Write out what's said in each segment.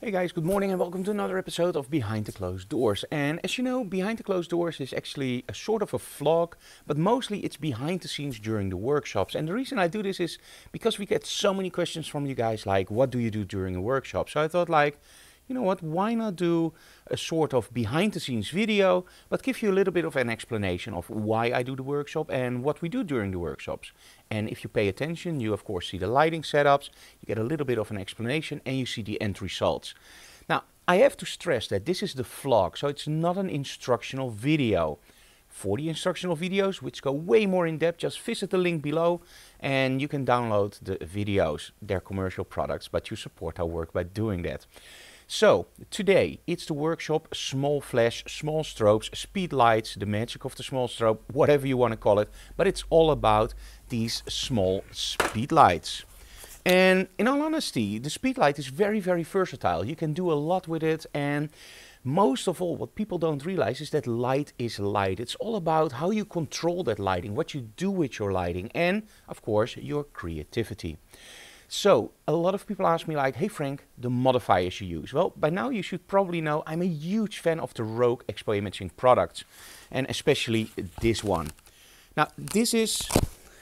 Hey guys, good morning and welcome to another episode of Behind the Closed Doors. And as you know, Behind the Closed Doors is actually a sort of a vlog, but mostly it's behind the scenes during the workshops. And the reason I do this is because we get so many questions from you guys like, what do you do during a workshop? So I thought like, you know what, why not do a sort of behind the scenes video, but give you a little bit of an explanation of why I do the workshop and what we do during the workshops. And if you pay attention, you of course see the lighting setups, you get a little bit of an explanation and you see the end results. Now, I have to stress that this is the vlog, so it's not an instructional video. For the instructional videos, which go way more in depth, just visit the link below and you can download the videos. They're commercial products, but you support our work by doing that. So, today it's the workshop small flash, small strobes, speed lights, the magic of the small strobe, whatever you want to call it. But it's all about these small speed lights. And in all honesty, the speed light is very, very versatile. You can do a lot with it. And most of all, what people don't realize is that light is light. It's all about how you control that lighting, what you do with your lighting, and of course, your creativity. So, a lot of people ask me like, hey Frank, the modifiers you use. Well, by now you should probably know I'm a huge fan of the Rogue Expo Imaging products, and especially this one. Now, this is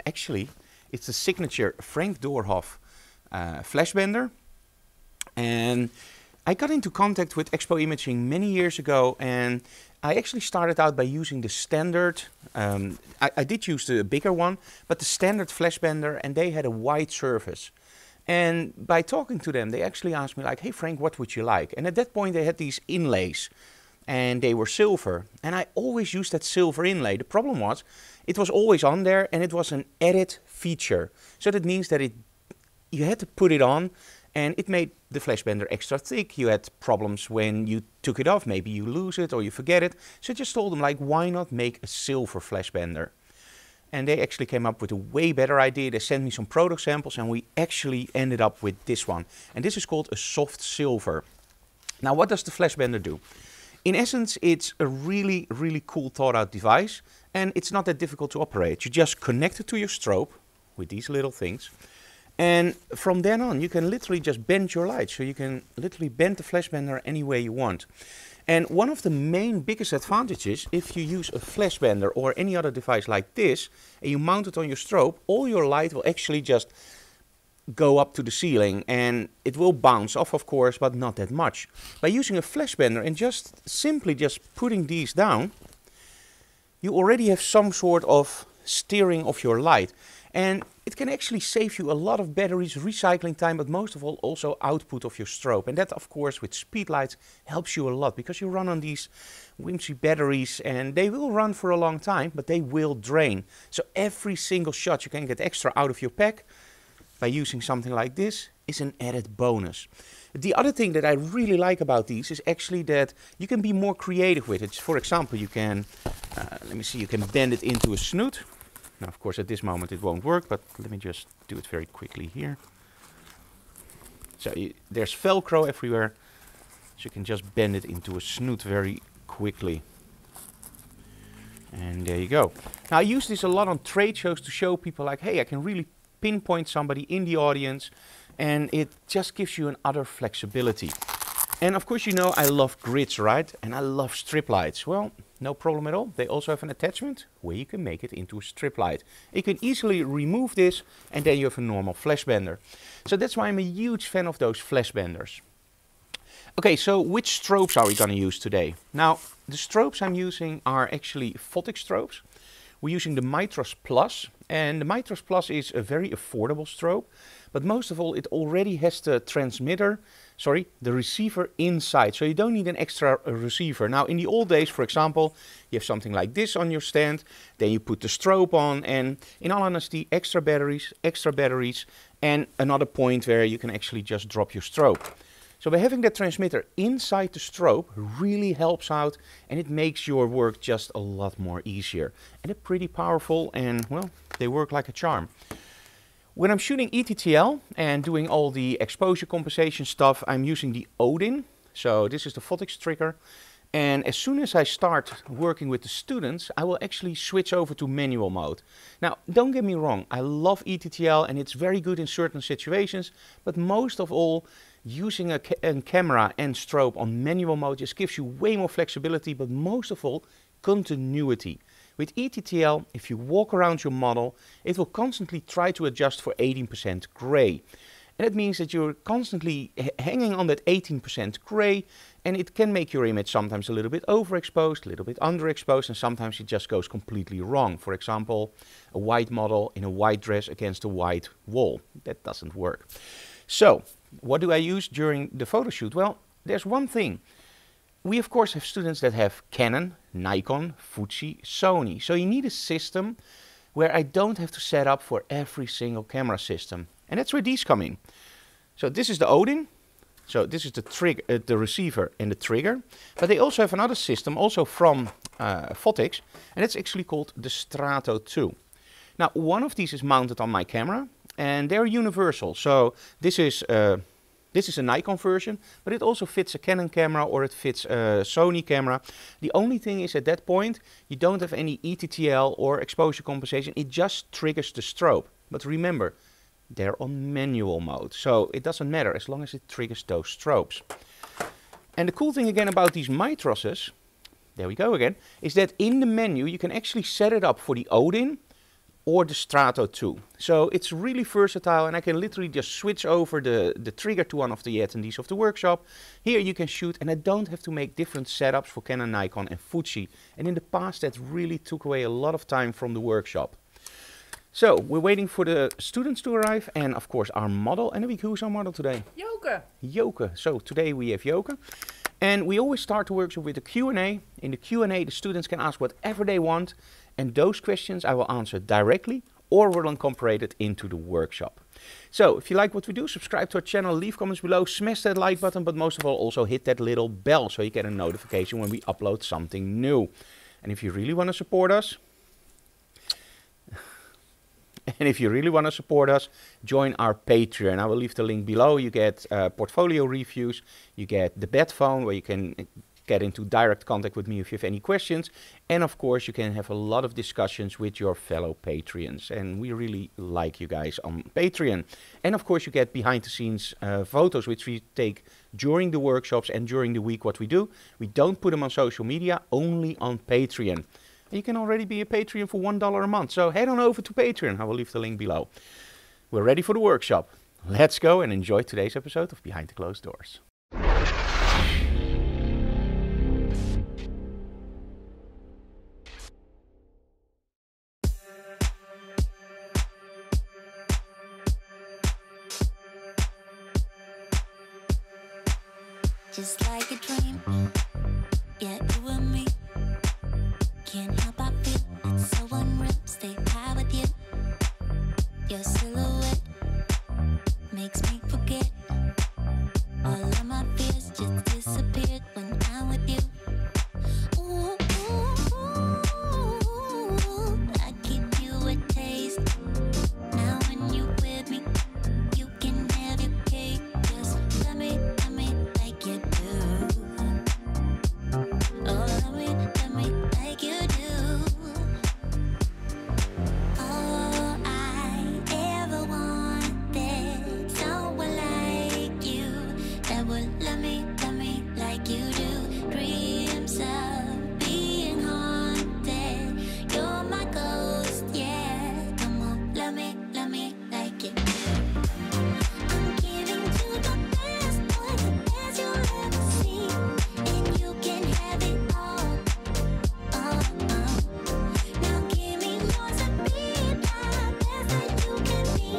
actually, it's the signature Frank Doorhoff flash bender, and I got into contact with Expo Imaging many years ago, and I actually started out by using the standard, I did use the bigger one, but the standard flash bender, and they had a wide surface. And by talking to them, they actually asked me like, hey Frank, what would you like? And at that point they had these inlays and they were silver. And I always used that silver inlay. The problem was, it was always on there and it was an added feature. So that means that you had to put it on and it made the flash bender extra thick. You had problems when you took it off, maybe you lose it or you forget it. So I just told them like, why not make a silver flash bender? And they actually came up with a way better idea. They sent me some product samples and we actually ended up with this one. And this is called a soft silver. Now, what does the flash bender do? In essence, it's a really, really cool thought out device. And it's not that difficult to operate. You just connect it to your strobe with these little things. And from then on, you can literally just bend your light. So you can literally bend the flash bender any way you want. And one of the main biggest advantages, if you use a flash bender or any other device like this, and you mount it on your strobe, all your light will actually just go up to the ceiling and it will bounce off, of course, but not that much. By using a flash bender and just simply putting these down, you already have some sort of steering of your light. And it can actually save you a lot of batteries, recycling time, but most of all also output of your strobe. And that, of course, with speed lights helps you a lot because you run on these whimsy batteries and they will run for a long time, but they will drain. So every single shot you can get extra out of your pack by using something like this is an added bonus. The other thing that I really like about these is actually that you can be more creative with it. For example, you can, you can bend it into a snoot. Now, of course, at this moment it won't work, but let me just do it very quickly here. So there's Velcro everywhere, so you can just bend it into a snoot very quickly. And there you go. Now, I use this a lot on trade shows to show people like, hey, I can really pinpoint somebody in the audience, and it just gives you another flexibility. And of course, you know, I love grids, right? And I love strip lights. Well, no problem at all. They also have an attachment where you can make it into a strip light. You can easily remove this and then you have a normal flash bender. So that's why I'm a huge fan of those flash benders. Okay, so which strobes are we going to use today? Now, the strobes I'm using are actually photic strobes. We're using the Mitros Plus, and the Mitros Plus is a very affordable strobe, but most of all it already has the the receiver inside, so you don't need an extra receiver. Now in the old days, for example, you have something like this on your stand, then you put the strobe on, and in all honesty, extra batteries, and another point where you can actually just drop your strobe. So by having that transmitter inside the strobe really helps out and it makes your work just a lot more easier. And they're pretty powerful and, well, they work like a charm. When I'm shooting ETTL and doing all the exposure compensation stuff, I'm using the Odin. So this is the photics trigger. And as soon as I start working with the students, I will actually switch over to manual mode. Now, don't get me wrong, I love ETTL and it's very good in certain situations, but most of all, using a camera and strobe on manual mode just gives you way more flexibility, but most of all, continuity. With ETTL, if you walk around your model, it will constantly try to adjust for 18% gray. And it means that you're constantly hanging on that 18% gray, and it can make your image sometimes a little bit overexposed, a little bit underexposed, and sometimes it just goes completely wrong. For example, a white model in a white dress against a white wall. That doesn't work. So, what do I use during the photo shoot? Well, there's one thing. We of course have students that have Canon, Nikon, Fuji, Sony. So you need a system where I don't have to set up for every single camera system. And that's where these come in. So this is the Odin. So this is the trigger, the receiver and the trigger. But they also have another system, also from Photix, and it's actually called the Strato 2. Now, one of these is mounted on my camera, and they're universal. So this is a Nikon version, but it also fits a Canon camera or it fits a Sony camera. The only thing is at that point, you don't have any ETTL or exposure compensation. It just triggers the strobe. But remember, they're on manual mode, so it doesn't matter as long as it triggers those strobes. And the cool thing again about these Mitroses, there we go again, is that in the menu you can actually set it up for the Odin or the Strato 2. So it's really versatile, and I can literally just switch over the trigger to one of the attendees of the workshop. Here you can shoot, and I don't have to make different setups for Canon, Nikon and Fuji. And in the past that really took away a lot of time from the workshop. So we're waiting for the students to arrive, and of course our model. And who's our model today? Joke. Joke. So today we have Joke. And we always start the workshop with a Q&A. In the Q&A the students can ask whatever they want, and those questions I will answer directly or will incorporate it into the workshop. So if you like what we do, subscribe to our channel, leave comments below, smash that like button, but most of all also hit that little bell so you get a notification when we upload something new. And if you really want to support us, join our Patreon. I will leave the link below. You get portfolio reviews, you get the bed phone where you can get into direct contact with me if you have any questions, and of course you can have a lot of discussions with your fellow Patreons, and we really like you guys on Patreon. And of course you get behind the scenes photos which we take during the workshops and during the week what we do. We don't put them on social media, only on Patreon. You can already be a Patreon for $1 a month, so head on over to Patreon. I will leave the link below. We're ready for the workshop. Let's go and enjoy today's episode of Behind the Closed Doors. Just like a dream, yeah, you and me. Can't help but feel it's so unreal. Stay high with you. Your silhouette makes me forget all of my fears. Just disappeared when I'm with you. Ooh, ooh, ooh, I give you a taste. Now when you with me, you can have your cake. Just let me like you do. Oh, let me like you do. All I ever wanted, someone like you that would love me like you do. Dreams of being haunted, you're my ghost, yeah. Come on, love me like you do. I'm giving you the best, boy, the best you'll ever see, and you can have it all. Now give me yours and be the best that you can be,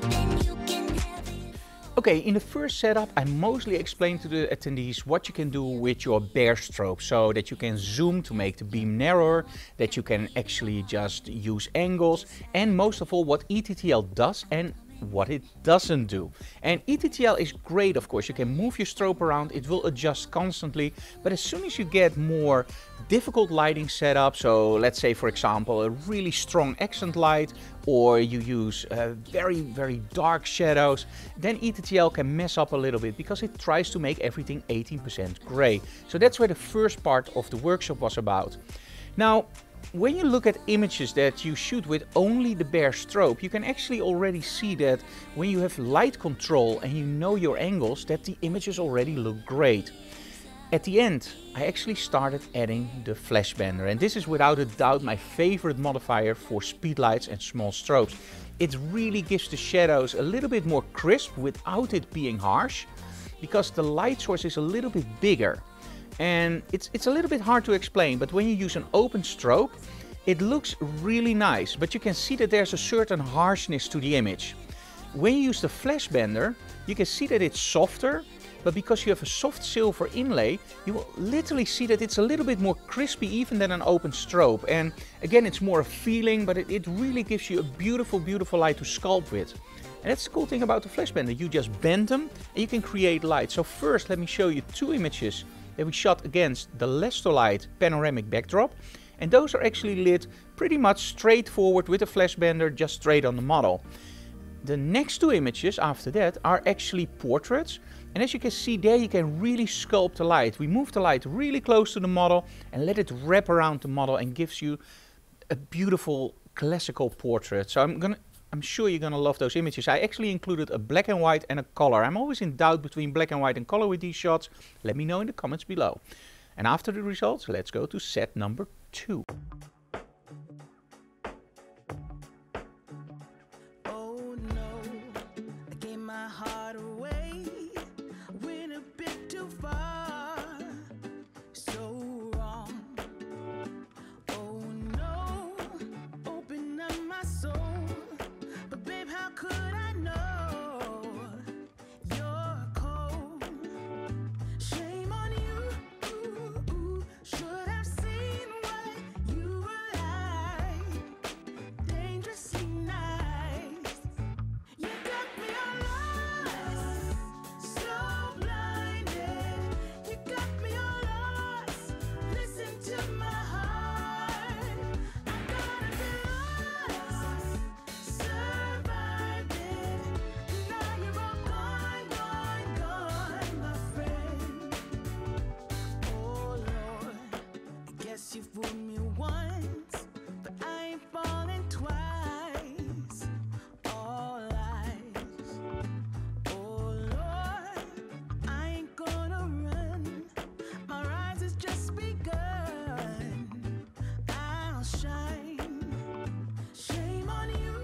then you can have it all. Okay, in the first setup I mostly explained to the attendees what you can do with your bare strobe, so that you can zoom to make the beam narrower, that you can actually just use angles, and most of all what ETTL does and what it doesn't do. And ETTL is great, of course. You can move your strobe around, it will adjust constantly, but as soon as you get more difficult lighting setup, so let's say for example a really strong accent light, or you use very dark shadows, then ETTL can mess up a little bit because it tries to make everything 18% gray. So that's where the first part of the workshop was about. Now, when you look at images that you shoot with only the bare strobe, you can actually already see that when you have light control and you know your angles, that the images already look great. At the end, I actually started adding the flash bender, and this is without a doubt my favorite modifier for speedlights and small strobes. It really gives the shadows a little bit more crisp without it being harsh, because the light source is a little bit bigger. And it's a little bit hard to explain, but when you use an open strobe, it looks really nice, but you can see that there's a certain harshness to the image. When you use the flash bender, you can see that it's softer, but because you have a soft silver inlay, you will literally see that it's a little bit more crispy even than an open strobe. And again, it's more a feeling, but it really gives you a beautiful, beautiful light to sculpt with. And that's the cool thing about the flash bender. You just bend them and you can create light. So first, let me show you two images that we shot against the Lestolite panoramic backdrop. And those are actually lit pretty much straightforward with a flash bender, just straight on the model. The next two images after that are actually portraits. And as you can see there, you can really sculpt the light. We move the light really close to the model and let it wrap around the model and gives you a beautiful classical portrait. So I'm sure you're gonna love those images. I actually included a black and white and a color. I'm always in doubt between black and white and color with these shots. Let me know in the comments below. And after the results, let's go to set number 2. Oh no, I gave my heart away, went a bit too far, so wrong. Oh no, open up my soul, but babe, how could I know you're cold? Shame on you, should have seen what you were like, dangerously nice. You got me all lost, so blinded. You got me all lost, listen to my heart. I'm gonna be lost, survived it. Now you're all gone, gone, gone, my friend. Oh Lord, I guess you fooled me once, but I ain't falling twice. All lies. Oh Lord, I ain't gonna run. My rise has just begun. I'll shine. Shame on you.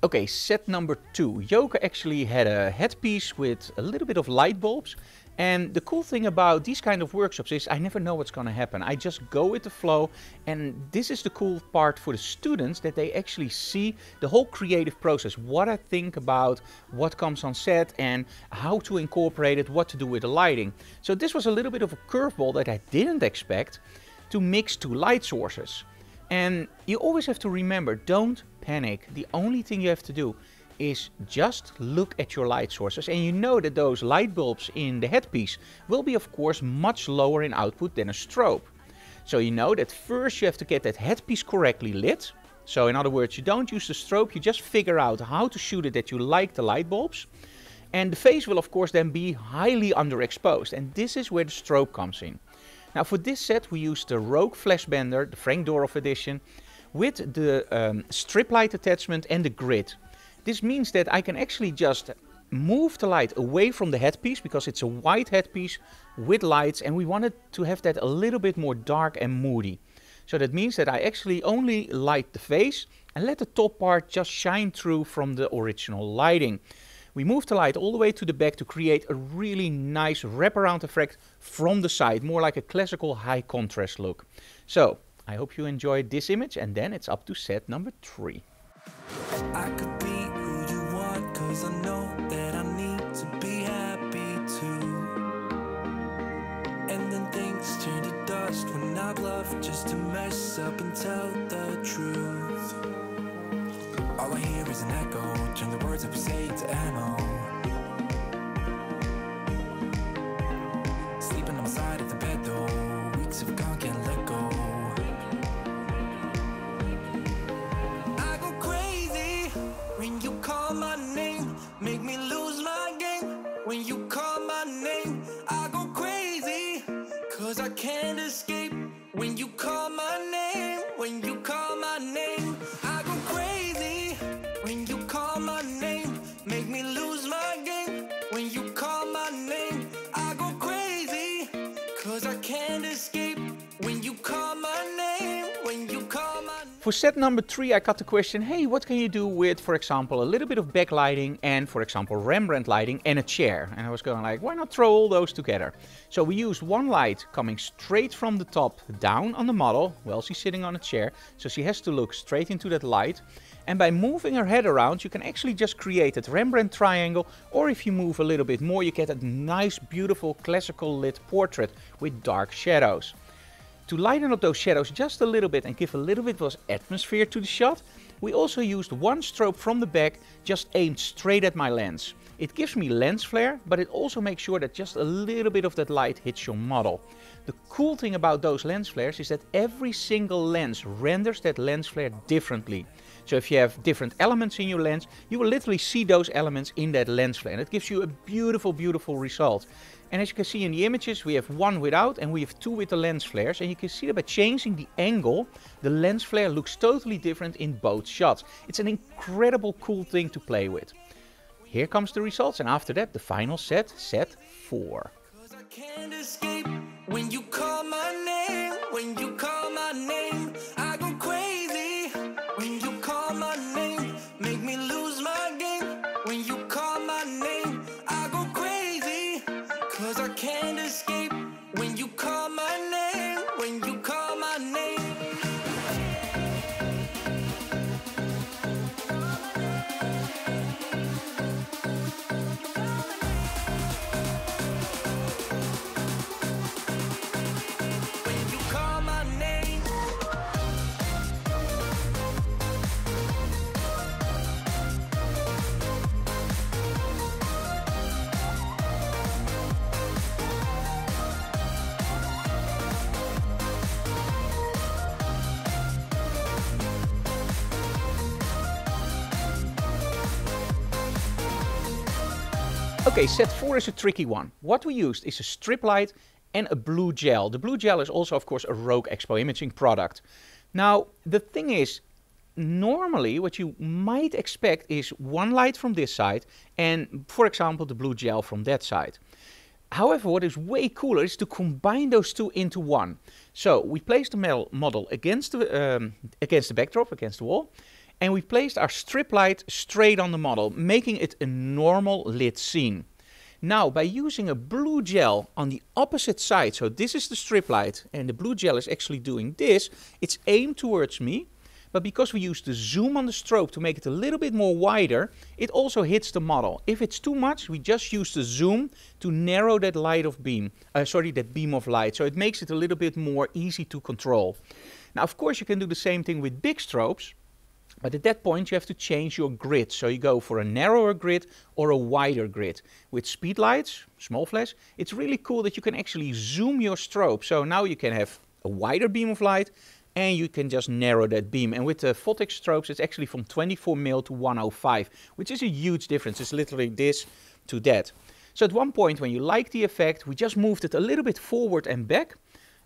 Okay, set number 2. Joke actually had a headpiece with a little bit of light bulbs. And the cool thing about these kind of workshops is I never know what's gonna happen. I just go with the flow, and this is the cool part for the students, that they actually see the whole creative process. What I think about what comes on set and how to incorporate it, what to do with the lighting. So this was a little bit of a curveball that I didn't expect, to mix two light sources. And you always have to remember, don't panic. The only thing you have to do is just look at your light sources, and you know that those light bulbs in the headpiece will be of course much lower in output than a strobe. So you know that first you have to get that headpiece correctly lit. So in other words, you don't use the strobe, you just figure out how to shoot it that you like the light bulbs. And the face will of course then be highly underexposed, and this is where the strobe comes in. Now for this set we used the Rogue Flash Bender, the Frank Doroff edition, with the strip light attachment and the grid. This means that I can actually just move the light away from the headpiece, because it's a white headpiece with lights, and we wanted to have that a little bit more dark and moody. So that means that I actually only light the face and let the top part just shine through from the original lighting. We move the light all the way to the back to create a really nice wraparound effect from the side, more like a classical high contrast look. So I hope you enjoyed this image, and then it's up to set number 3. I could be who you want, 'cause I know that I need to be happy too. And then things turn to dust when I bluff just to mess up and tell the truth. All I hear is an echo, turn the words that we say to ammo. Sleeping on the side of the bed though, weeks have gone, can't let go. I go crazy when you call my name, make me lose my game. When you call my name, I go crazy, 'cause I can't escape when you call my name. 'Cause I can't escape when you call my name, when you call my name. For set number 3, I got the question, hey, what can you do with, for example, a little bit of backlighting and, for example, Rembrandt lighting and a chair? And I was going like, why not throw all those together? So we used one light coming straight from the top down on the model while she's sitting on a chair. So she has to look straight into that light. And by moving her head around, you can actually just create that Rembrandt triangle. Or if you move a little bit more, you get a nice, beautiful, classical lit portrait with dark shadows. To lighten up those shadows just a little bit and give a little bit of atmosphere to the shot, we also used one strobe from the back just aimed straight at my lens. It gives me lens flare, but it also makes sure that just a little bit of that light hits your model. The cool thing about those lens flares is that every single lens renders that lens flare differently. So if you have different elements in your lens, you will literally see those elements in that lens flare. And it gives you a beautiful, beautiful result. And as you can see in the images, we have one without and we have two with the lens flares. And you can see that by changing the angle, the lens flare looks totally different in both shots. It's an incredible cool thing to play with. Here comes the results, and after that, the final set, set 4. 'Cause I can't escape when you call my name, when you call my name. I go crazy when you call my name. Make me lose my game when you call my name. I go crazy 'cause I can't escape when you call my name, when you call my name. Okay, set 4 is a tricky one. What we used is a strip light and a blue gel. The blue gel is also, of course, a Rogue Expo Imaging product. Now, the thing is, normally what you might expect is one light from this side and, for example, the blue gel from that side. However, what is way cooler is to combine those two into one. So we placed the model against the backdrop, against the wall. And we placed our strip light straight on the model, making it a normal lit scene. Now, by using a blue gel on the opposite side, so this is the strip light, and the blue gel is actually doing this, it's aimed towards me, but because we use the zoom on the strobe to make it a little bit more wider, it also hits the model. If it's too much, we just use the zoom to narrow that that beam of light, so it makes it a little bit more easy to control. Now, of course, you can do the same thing with big strobes. But at that point you have to change your grid, so you go for a narrower grid or a wider grid. With speedlights, small flash, it's really cool that you can actually zoom your strobe. So now you can have a wider beam of light and you can just narrow that beam. And with the Photic strobes it's actually from 24mm to 105, which is a huge difference. It's literally this to that. So at one point when you like the effect, we just moved it a little bit forward and back.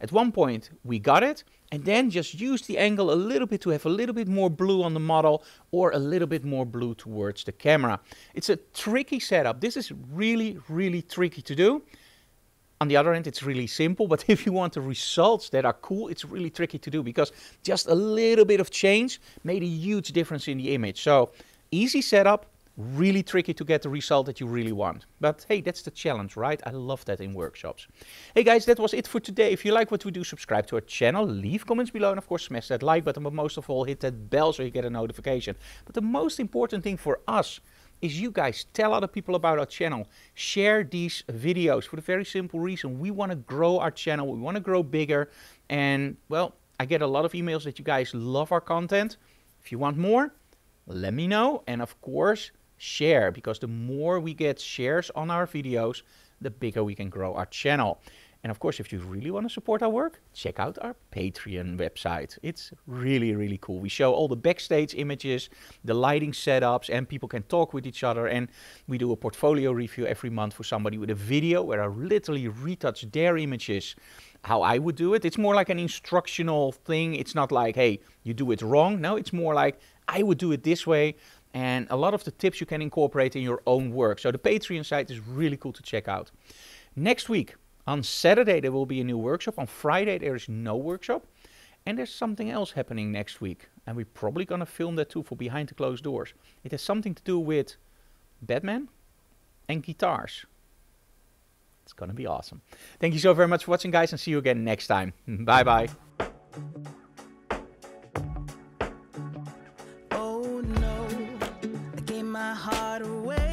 At one point we got it, and then just use the angle a little bit to have a little bit more blue on the model or a little bit more blue towards the camera. It's a tricky setup. This is really, really tricky to do. On the other hand, it's really simple, but if you want the results that are cool, it's really tricky to do because just a little bit of change made a huge difference in the image. So easy setup, really tricky to get the result that you really want. But hey, that's the challenge, right? I love that in workshops. Hey guys, that was it for today. If you like what we do, subscribe to our channel, leave comments below, and of course smash that like button, but most of all hit that bell so you get a notification. But the most important thing for us is you guys tell other people about our channel. Share these videos for the very simple reason we want to grow our channel, we want to grow bigger, and well, I get a lot of emails that you guys love our content. If you want more, let me know, and of course share, because the more we get shares on our videos, the bigger we can grow our channel. And of course, if you really want to support our work, check out our Patreon website. It's really, really cool. We show all the backstage images, the lighting setups, and people can talk with each other. And we do a portfolio review every month for somebody with a video where I literally retouch their images how I would do it. It's more like an instructional thing. It's not like, hey, you do it wrong. No, it's more like, I would do it this way. And a lot of the tips you can incorporate in your own work. So the Patreon site is really cool to check out. Next week, On Saturday there will be a new workshop. On Friday there is no workshop. And there's something else happening next week. And we're probably going to film that too for Behind the Closed Doors. It has something to do with Batman and guitars. It's going to be awesome. Thank you so very much for watching, guys, and see you again next time. Bye-bye. Oh no, I gave my heart away.